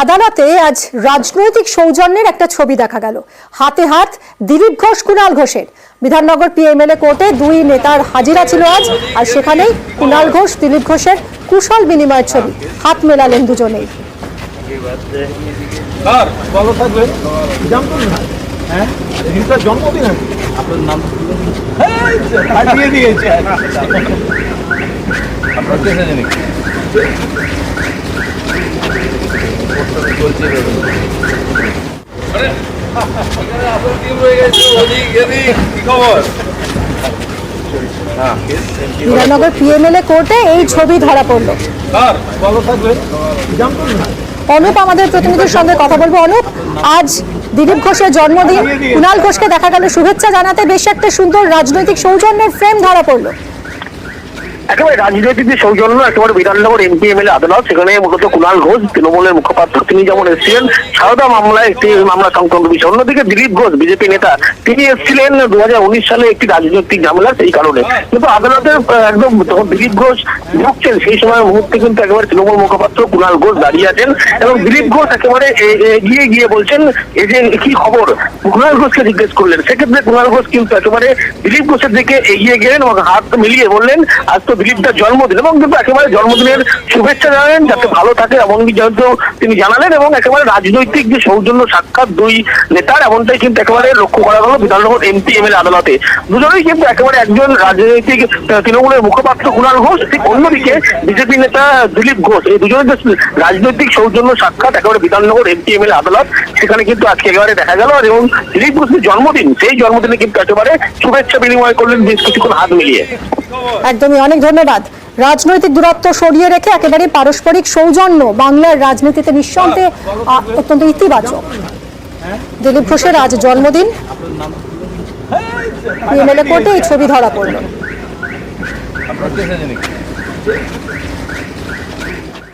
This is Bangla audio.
আদালতে আজ রাজনৈতিক সৌজন্যের একটা ছবি দেখা গেল। হাতে হাত দিলীপ ঘোষ, কুণাল ঘোষের। বিধাননগর পিএমএলএ কোর্টে দুই নেতার হাজিরা ছিল আজ, আর সেখানেই কুণাল ঘোষ, দিলীপ ঘোষের কুশল বিনিময়ের ছবি। হাত মেলালেন দুজনেই। জন্মদিন আপনার নাম আপনার কে জানি বিধাননগর পিএমএলএ কোর্টে এই ছবি ধরা পড়লো। অনুপ আমাদের প্রতিনিধির সঙ্গে কথা বলবো। অনুপ, আজ দিলীপ ঘোষের জন্মদিন, কুণাল ঘোষকে দেখা গেল শুভেচ্ছা জানাতে। বেশ একটা সুন্দর রাজনৈতিক সৌজন্যের ফ্রেম ধরা পড়লো। একেবারে রাজনৈতিক যে সৌজন্য, একেবারে বিধাননগর এমপিএমএলএ আদালত, সেখানে মূলত কুণাল ঘোষ তৃণমূলের মুখপাত্র, তিনি যেমন এসেছিলেন সারদা মামলায়, একটি মামলা সংক্রান্ত বিষয়। অন্যদিকে দিলীপ ঘোষ বিজেপি নেতা, তিনি এসেছিলেন 2019 সালে একটি রাজনৈতিক ঝামেলা, সেই কারণে। কিন্তু আদালতের একদম যখন দিলীপ ঘোষ ঢুকছেন, সেই সময় মুহূর্তে কিন্তু একেবারে তৃণমূল মুখপাত্র কুণাল ঘোষ দাঁড়িয়ে আছেন, এবং দিলীপ ঘোষ একেবারে এগিয়ে গিয়ে বলছেন এই যে কি খবর, কুণাল ঘোষকে জিজ্ঞেস করলেন। সেক্ষেত্রে কুণাল ঘোষ কিন্তু একেবারে দিলীপ ঘোষের দিকে এগিয়ে গেলেন এবং হাত মিলিয়ে বললেন আজ তো দিলীপদার জন্মদিন, এবং কিন্তু একেবারে জন্মদিনের শুভেচ্ছা জানালেন, যাতে ভালো থাকে এমনকি যেহেতু তিনি জানালেন। এবং একেবারে রাজনৈতিক যে সৌজন্য সাক্ষাৎ দুই নেতার, এমনটাই কিন্তু একেবারে লক্ষ্য করা গেল বিধাননগর এমপিএমএলএ আদালতে। দুজনেই কিন্তু একেবারে একজন রাজনৈতিক তৃণমূলের মুখপাত্র কুণাল ঘোষ, ঠিক অন্যদিকে বিজেপি নেতা দিলীপ ঘোষ, এই দুজনের যে রাজনৈতিক সৌজন্য সাক্ষাৎ একেবারে বিধাননগর এমপিএমএলএ আদালত, সেখানে কিন্তু আজকে একেবারে দেখা গেল। এবং দিলীপ ঘোষের জন্মদিন, সেই জন্মদিনে কিন্তু একেবারে শুভেচ্ছা বিনিময় করলেন বেশ কিছুক্ষণ হাত মিলিয়ে। একদমই, অনেক ধন্যবাদ। রাজনৈতিক দূরত্ব সরিয়ে রেখে একেবারে পারস্পরিক সৌজন্য বাংলার রাজনীতিতে নিঃসন্দেহে অত্যন্ত ইতিবাচক। দিলীপ ঘোষের আজ জন্মদিন, পিএমএলএ কোর্টে এই ছবি ধরা পড়ল। আপনার কে জানি